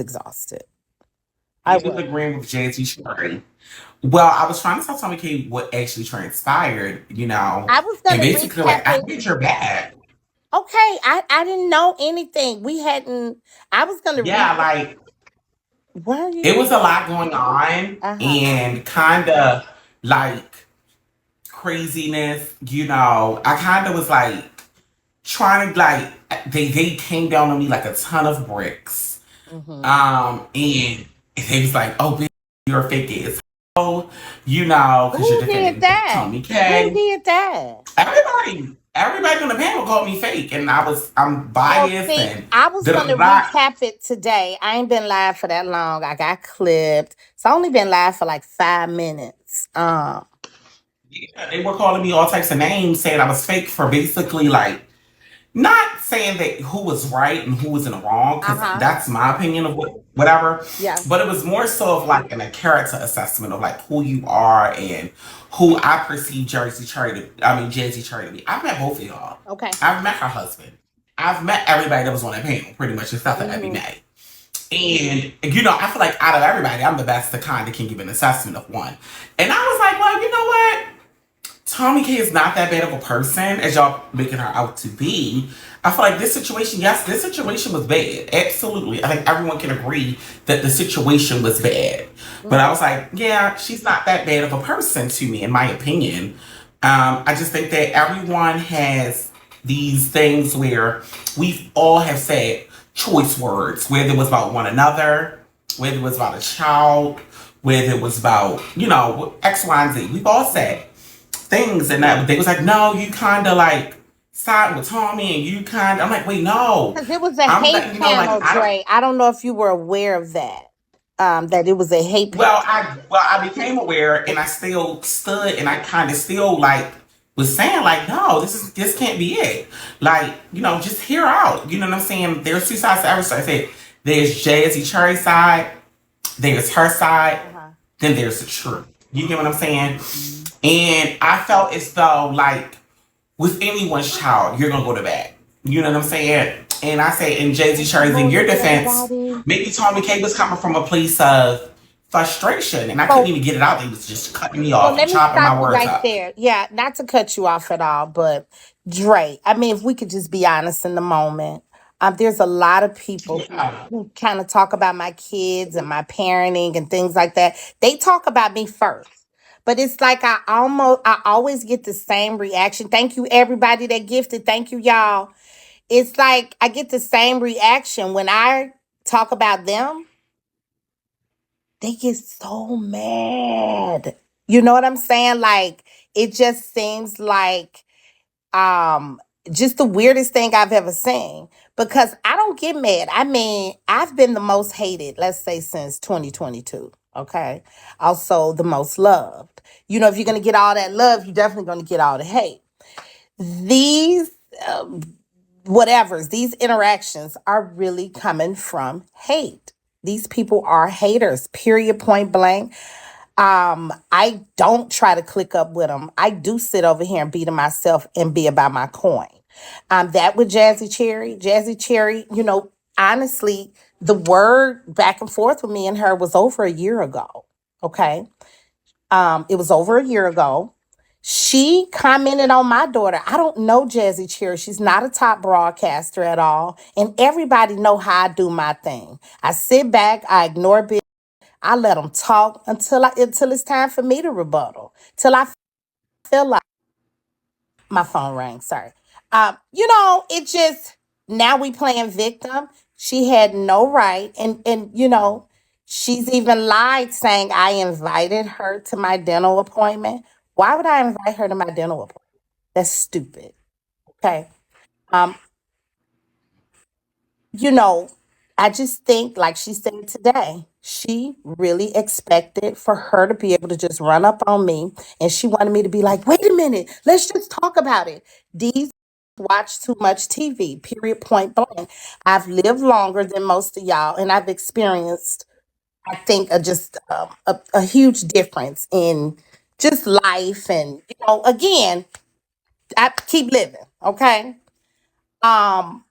exhausted. I You was was. agreeing with Jazzycherry. Well, I was trying to tell Tommy K what actually transpired, I was and gonna basically, recap like, I it. get your back. Okay, I didn't know anything. We hadn't. I was gonna Yeah, recap. like, Were it you? was a lot going on, Uh huh. and kind of like craziness, I kind of was like trying to, like, they came down on me like a ton of bricks. Mm-hmm. And they was like, oh, bitch, you're a fake ass. Because you're Who did defending that? Tommy Who K. did that? Everybody on the panel called me fake, and I'm Well, biased see, and I was da da gonna da. recap it today. I ain't been live for that long. I got clipped. It's only been live for like 5 minutes. Yeah, they were calling me all types of names, saying I was fake for basically like not saying that who was right and who was in the wrong, Uh because huh. that's my opinion of whatever. Yeah. But it was more so of like a character assessment of like who you are and who I perceive Jazzy Cherry to be. I've met both of y'all. Okay. I've met her husband. I've met everybody that was on that panel, pretty much, except for Abby Mm-hmm. May. And I feel like out of everybody, I'm the best, the kind that can give an assessment of one. And I was like, well, you know what? Tommy K is not that bad of a person as y'all making her out to be. I feel like this situation, yes, this situation was bad. Absolutely. I think everyone can agree that the situation was bad. But I Mm-hmm. was like, yeah, she's not that bad of a person to me, in my opinion. I just think that everyone has these things where we all have said choice words, whether it was about one another, whether it was about a child, whether it was about, X, Y, and Z. We've all said things, and that they was like, no, you kind of like side with Tommy, and you kind of. I'm like, wait, no, Because it was a I'm hate letting you know, like, panel, I don't. Dre. I don't know if you were aware of that. That it was a hate panel. I became aware, and I still stood, and I kind of still like was saying like, no, this can't be it. Like, just hear out. You know what I'm saying? There's two sides to every story. I said there's Jazzy side, there's her side, Uh huh. then there's the truth. You get what I'm saying? Mm-hmm. And I felt as though like with anyone's child, you're gonna go to bat. You know what I'm saying? And I say in Jazzycherry's, in your Morning, defense, everybody. maybe Tommy K was coming from a place of frustration, and I couldn't So, even get it out. They was just cutting me so off and let me chopping stop my you words right up. there. Yeah, not to cut you off at all, but Dre, I mean, if we could just be honest in the moment, there's a lot of people Yeah. who kind of talk about my kids and my parenting and things like that. They talk about me first. But it's like I always get the same reaction. Thank you, everybody that gifted. Thank you, y'all. It's like I get the same reaction when I talk about them. They get so mad. You know what I'm saying? Like it just seems like um just the weirdest thing I've ever seen because I don't get mad. I mean, I've been the most hated, let's say since 2022, okay? Also the most loved. If you're going to get all that love, you're definitely going to get all the hate. These these interactions are really coming from hate. These people are haters, period, point blank. I don't try to click up with them. I do sit over here and be to myself and be about my coin. That with Jazzy Cherry, honestly, the word back and forth with me and her was over a year ago. Okay. It was over a year ago. She commented on my daughter. I don't know Jazzy Cherry. She's not a top broadcaster at all. And everybody know how I do my thing. I sit back, I ignore business. I let them talk until it's time for me to rebuttal. Till I feel like my phone rang. Sorry. It just now we playing victim. She had no right, and she's even lied saying I invited her to my dental appointment. Why would I invite her to my dental appointment? That's stupid. Okay. Um, you know, I just think, like she said today, she really expected for her to be able to just run up on me. And she wanted me to be like, wait a minute, let's just talk about it. These watch too much TV, period, point blank. I've lived longer than most of y'all, and I've experienced, I think, a huge difference in just life. And, again, I keep living, okay? Um,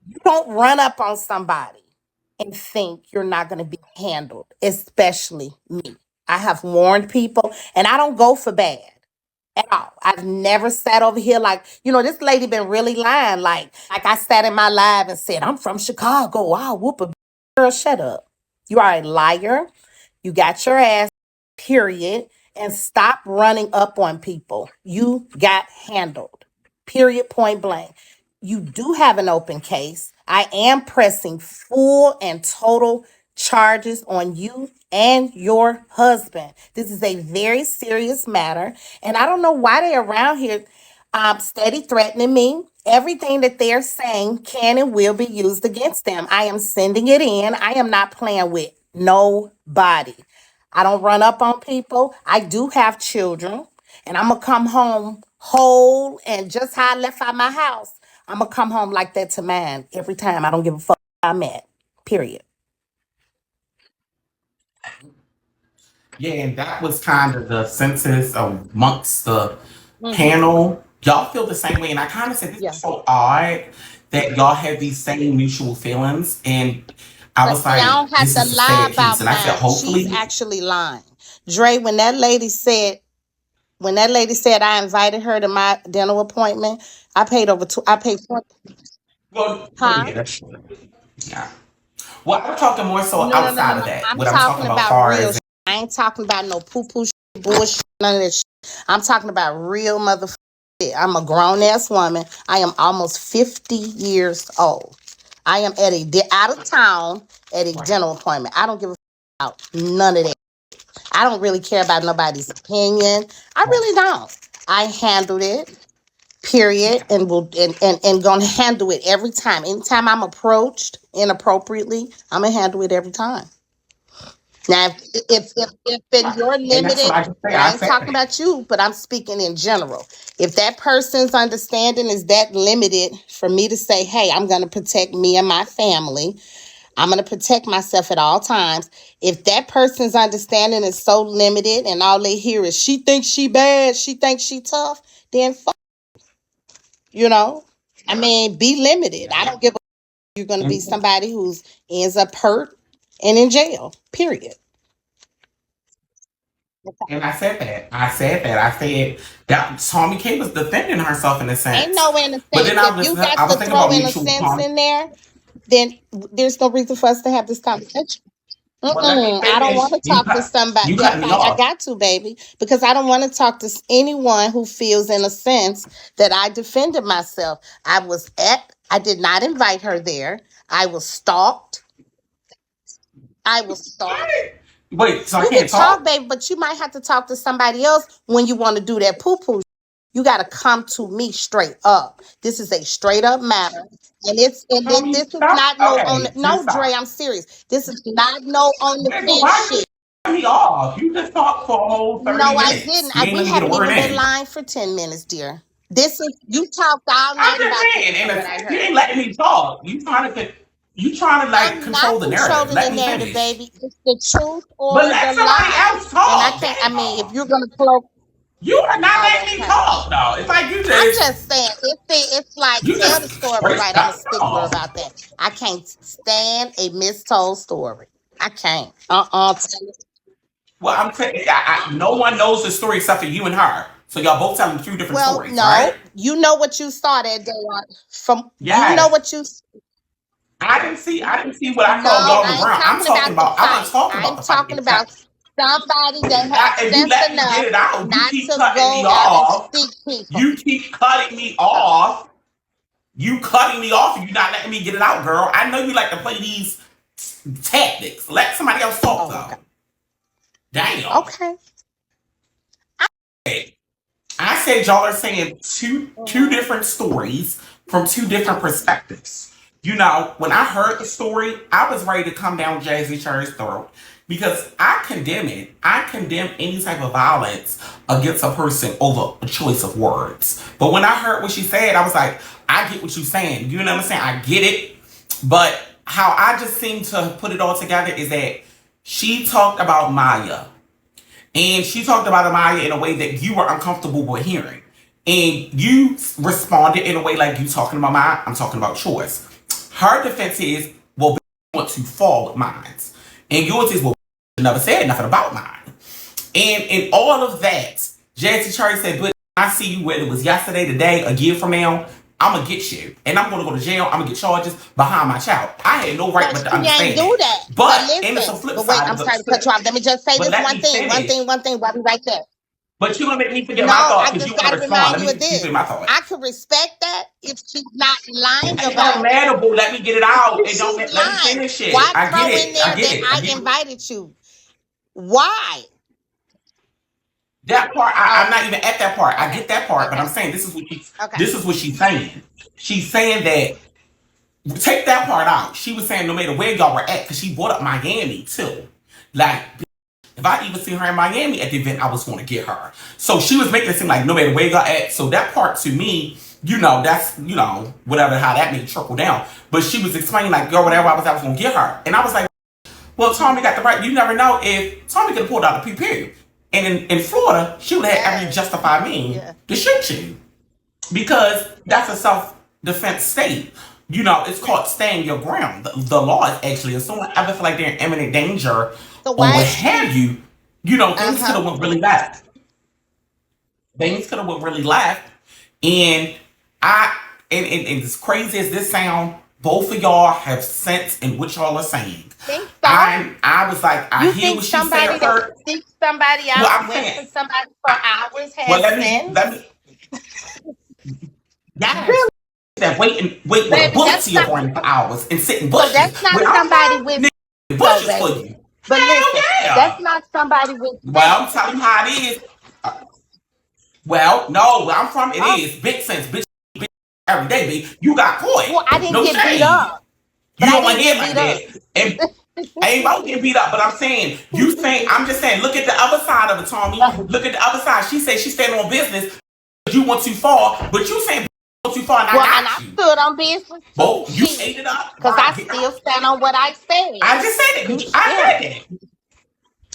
you don't run up on somebody. and think you're not going to be handled, especially me. I have warned people, and I don't go for bad at all. I've never sat over here like, this lady been really lying. Like I sat in my live and said, I'm from Chicago. I'll whoop a girl. Shut up. You are a liar. You got your ass, period. And stop running up on people. You got handled. Period, point blank. You do have an open case. I am pressing full and total charges on you and your husband. This is a very serious matter. And I don't know why they're around here steady threatening me. Everything that they're saying can and will be used against them. I am sending it in. I am not playing with nobody. I don't run up on people. I do have children, and I'm going to come home whole and just how I left out my house. I'm going to come home like that to mine every time. I don't give a fuck where I'm at, period. Yeah, and that was kind of the census amongst the Hmm. panel. Y'all feel the same way, and I kind of said this is Yeah. so odd that y'all have these same mutual feelings, and I But was see, I like, don't have this to is a lie sad about case, and I said, mine. She's hopefully, actually lying. Dre, when that lady said I invited her to my dental appointment, I paid 20, well, huh? yeah, that's true. Yeah. Well, I'm talking more so No, no, no, no, outside of no. that. I'm What I'm talking talking about, about far real as shit. I ain't talking about no poo poo bullshit, none of that shit. I'm talking about real motherfucking shit. I'm a grown ass woman. I am almost 50 years old. I am out of town at a right. dental appointment. I don't give a about none of that. I don't really care about nobody's opinion. I really don't. I handled it, period, Yeah. and will and gonna handle it every time. Anytime I'm approached inappropriately, I'm gonna handle it every time. Now, if in Right. your And that's what limited, I just say. and I I ain't said talking that. about you, but I'm speaking in general. If that person's understanding is that limited for me to say, hey, I'm going to protect me and my family, I'm going to protect myself at all times. If that person's understanding is so limited and all they hear is she thinks she bad, she thinks she tough, then fuck, you know. I Yeah. mean, be limited. I Yeah. don't give a you're going to be And, somebody who's ends up hurt and in jail. Period. and I said that. I said that. I said that Tommy K was defending herself in a Ain't sense. no But then innocence. If you got I was to thinking throw about mutual innocence Tommy. in there, then there's no reason for us to have this conversation. Well, let me I don't want finish. to talk to somebody. You Yes, cut me I off. got to, baby, because I don't want to talk to anyone who feels, in a sense, that I defended myself. I did not invite her there. I was stalked. I was stalked. Wait, so I You can can't talk, talk? baby, but you might have to talk to somebody else when you want to do that poo poo. You got to come to me straight up. This is a straight up matter. Tommy, This is stop. not no on Okay, the, just no, Dre, stop. I'm serious. This is not no on the Okay, but fence why you shit. cut me off? You just talked for a whole No, 30 I minutes. didn't. You ain't We let me get a haven't word even been in. lying for 10 minutes, dear. This is you talked all I'm night just about this saying, in from a what I sense, you heard. ain't letting me talk. You trying to like I'm not control the narrative. controlling the Let me narrative, finish. baby. It's the truth or But let the somebody lie. else And I talk. can't, I mean, if Damn. you're gonna close, You are not oh, letting me okay. talk, though. It's like I'm just saying, it's like you tell the just story straight right. I'm a cut me stickler off. about that. I can't stand a mistold story. I can't. Well, I'm saying, no one knows the story except for you and her. So y'all both telling two different Well, stories, right? no, you know what you saw that day from. You know Yes. what you. I didn't see what I No, saw y'all on the I ain't ground. talking about the I want fight. to talk about I'm the fight. talking about somebody that had If you sense let me get enough it out, you not keep to cutting me go out and off. stick people. You keep cutting me off. You cutting me off and you not letting me get it out, girl. I know you like to play these tactics. Let somebody else talk Oh, okay. though. Damn. Okay. I said y'all are saying two Mhm. different stories from two different perspectives. You know, when I heard the story, I was ready to come down Jazzycherry's throat because I condemn it. I condemn any type of violence against a person over a choice of words. But when I heard what she said, I was like, I get what you're saying. You know what I'm saying? I get it. But how I just seem to put it all together is that she talked about Maya. And she talked about Amaya in a way that you were uncomfortable with hearing. And you responded in a way like you talking about mine, I'm talking about yours. Her defense is, well, want to fall with mine. And yours is, well, you never said nothing about mine. And in all of that, Jazzycherry said, but I see you whether it was yesterday, today, a year from now, I'm going to get you. And I'm going to go to jail. I'm going to get charges behind my child. I had no right But but to she ain't understand do that. that. But, and it's a Listen, flip but wait, side I'm of the sorry to cut you off. Let me just say but this let one me thing, finish. while we right there. But you're going to make me forget No, my thought I because you just want got to to respond. remind Let you me of finish this. my thought. I could respect that if she's not lying It don't about it. matter, boo. Let me get it out. If It don't she's let me lying, finish why it. I get throw in it. I there get that it. I I get it. invited you? Why? That part, I'm not Okay, even at that part. I okay, get that part, but okay, I'm saying okay. this is what she's saying. She's saying that take that part out. She was saying no matter where y'all were at, because she brought up Miami too. Like if I even seen her in Miami at the event, I was going to get her. So she was making it seem like no matter where y'all at. So that part to me, that's whatever how that may trickle down. But she was explaining like, yo, whatever I was going to get her, and I was like, well, Tomi got the right. You never know if Tomi could have pulled out a PP. And in Florida, she would have had every Yes. justified mean Yeah. to shoot you. Because that's a self-defense state. It's called staying your ground. The law is actually, if someone ever feel like they're in imminent danger So or why what is have she? you, things could Uh-huh. have went really left. Things could have went really left. And I and as crazy as this sound, both of y'all have sense in what y'all are saying. Think so? I was like, I You hear think what she said somebody that her. seeks somebody Well, out, I'm wait saying, for somebody for I, hours well, has let me, sense? yes, Really? that wait with a Baby, bullet that's to your not brain for hours and sit in so bushes. that's not Where I'm somebody from, with nigga, though, bushes for baby. you. But Hell listen, that's yeah. not somebody with Well, I'm sense. telling you how it is. Well, no, where I'm from, it Oh, is big sense, bitch, every day, bitch. You got caught. well, I didn't No get beat shade. up. But You I don't want didn't to hear it get like beat up. that. And I ain't about to get beat up, but I'm just saying, look at the other side of it, Tomi. Look at the other side. She said she's standing on business. You went too far, but you saying went too far, and I Well, and I got you. stood on business too, Well, you shit. ate it up. Cause I Right? still stand on what I said. I just said You it. I yeah. said that.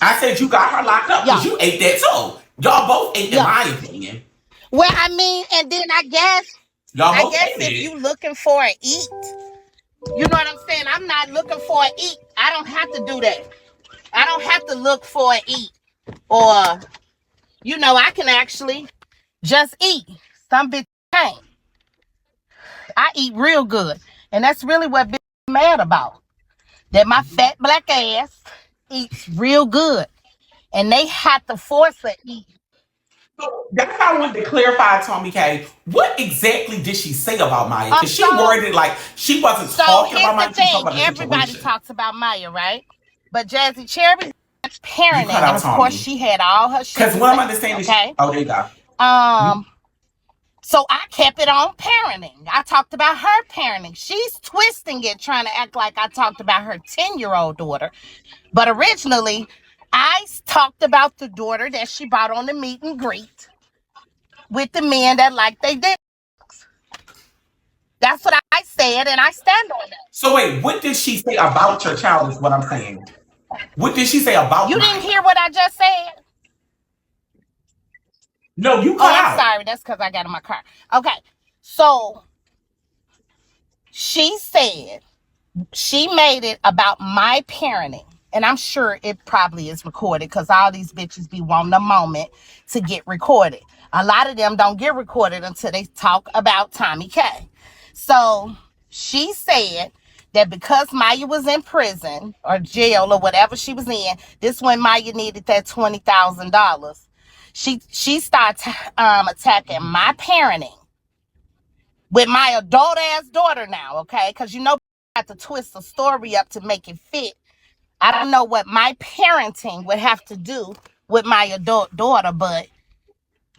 I said you got her locked up because Yeah. you ate that too. Y'all both ate, in Yeah. my opinion. Well, I mean, and then Y'all I both guess ate if it. you looking for an eat, you know what I'm saying? I'm not looking for an eat. I don't have to do that. I don't have to look for an eat. Or, I can actually just eat. Some bitch can't. I eat real good. And that's really what bitch mad about. That my fat black ass eats real good. And they have to force her eat. So that's how I wanted to clarify, Tomi K. What exactly did she say about Maya? Uh, Because she so, worded like she wasn't so talking here's about the Maya, she was talking thing. about the Everybody situation. talks about Maya, right? But Jazzycherry You cut parenting, and out of course Tomi. she had all her shit Because to what I'm say. understanding is, Okay. oh, there you go. You, Um, so I kept it on parenting. I talked about her parenting. She's twisting it, trying to act like I talked about her 10-year-old daughter. But originally, I talked about the daughter that she brought on the meet and greet with the men that like they did. That's what I said, and I stand on that. so wait, what did she say about your child? Is what I'm saying. What did she say about You didn't Maya? hear what I just said? No, you Oh, cut I'm out. sorry. That's because I got in my car. Okay. So she said she made it about my parenting. And I'm sure it probably is recorded because all these bitches be wanting a moment to get recorded. A lot of them don't get recorded until they talk about Tomi K. So she said that because Maya was in prison or jail or whatever she was in, this when Maya needed that $20,000. She started attacking my parenting with my adult ass daughter now, okay? Because I have to twist the story up to make it fit. I don't know what my parenting would have to do with my adult daughter, but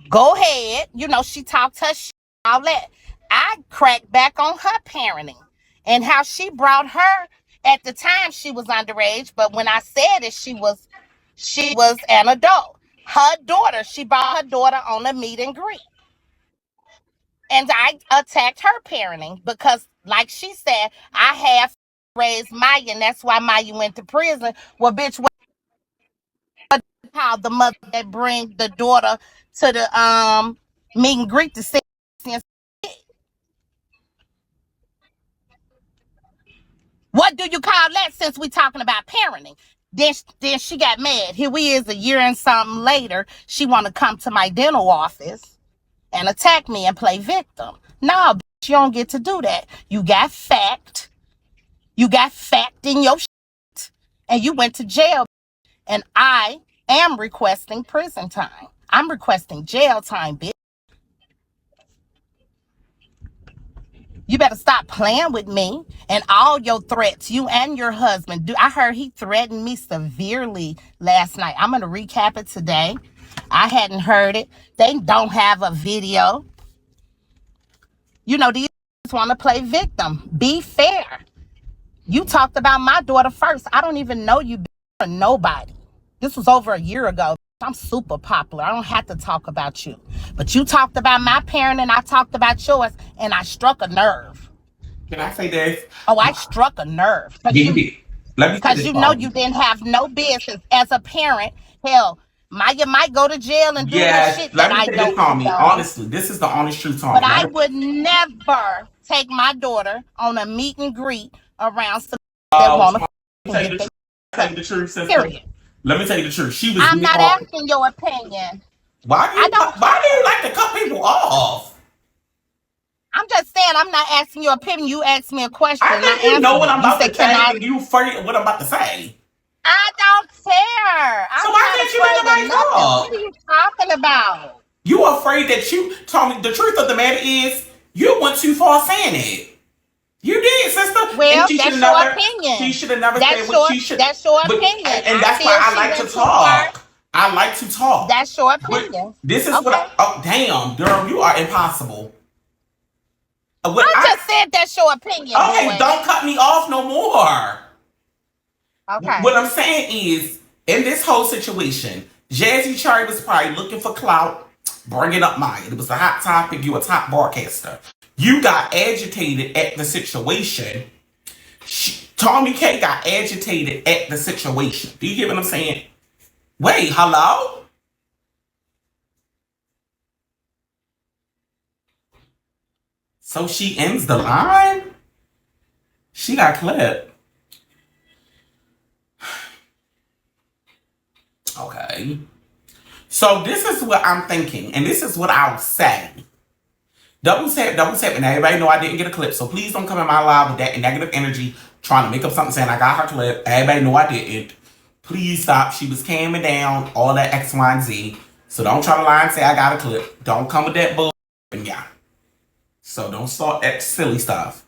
go ahead. She talked her shit, all that. I cracked back on her parenting and how she brought her at the time she was underage, but when I said it, she was an adult. Her daughter, she brought her daughter on a meet and greet. And I attacked her parenting because, like she said, I have raised Maya, and that's why Maya went to prison. Well, bitch, what how the mother that bring the daughter to the meet and greet to see What do you call that since we talking about parenting? Then she got mad. Here we is a year and something later. She want to come to my dental office and attack me and play victim. No, bitch, you don't get to do that. You got fact. You got fact in your shit. And you went to jail. And I am requesting prison time. I'm requesting jail time, bitch. You better stop playing with me and all your threats, you and your husband. I heard he threatened me severely last night. I'm going to recap it today. I hadn't heard it. They don't have a video. You know, these want to play victim. Be fair. You talked about my daughter first. I don't even know you or nobody. This was over a year ago. I'm super popular. I don't have to talk about you. But you talked about my parent and I talked about yours, and I struck a nerve. Can I say this? Oh, I struck a nerve. Let me say Because this. you know you didn't have no business as a parent. Hell, Maya might go to jail and do her shit that I Let me say don't this, Tomi. condone. Honestly, this is the honest truth, Tomi. But I would never take my daughter on a meet and greet around some that want to tell you the truth, sister. Period. Let me tell you the truth. She was. I'm not asking your opinion. Why do you like to cut people off? I'm just saying, I'm not asking your opinion. You asked me a question. I think you know what I'm about to say, and you afraid what I'm about to say. I don't care. So why can't you let nobody talk? What are you talking about? You afraid that you told me the truth of the matter is you went too far saying it. You did, sister. Well, that's your opinion. She should have never said what she should. That's your opinion. And that's why I like to talk. I like to talk. That's your opinion. This is what oh, damn, girl, you are impossible. I just said that's your opinion. Okay, don't cut me off no more. Okay. What I'm saying is, in this whole situation, Jazzycherry was probably looking for clout, bringing up Maya. It was a hot topic. You a top broadcaster. You got agitated at the situation. Tomi K got agitated at the situation. Do you get what I'm saying? Wait, hello? So she ends the line? She got clipped. Okay. So this is what I'm thinking, and this is what I'll say. Double tap, and everybody know I didn't get a clip, so please don't come in my live with that negative energy trying to make up something saying I got her clip. Everybody know I didn't. Please stop. She was calming down, all that X, Y, and Z. So don't try to lie and say I got a clip. Don't come with that bull. Yeah. So don't start that silly stuff.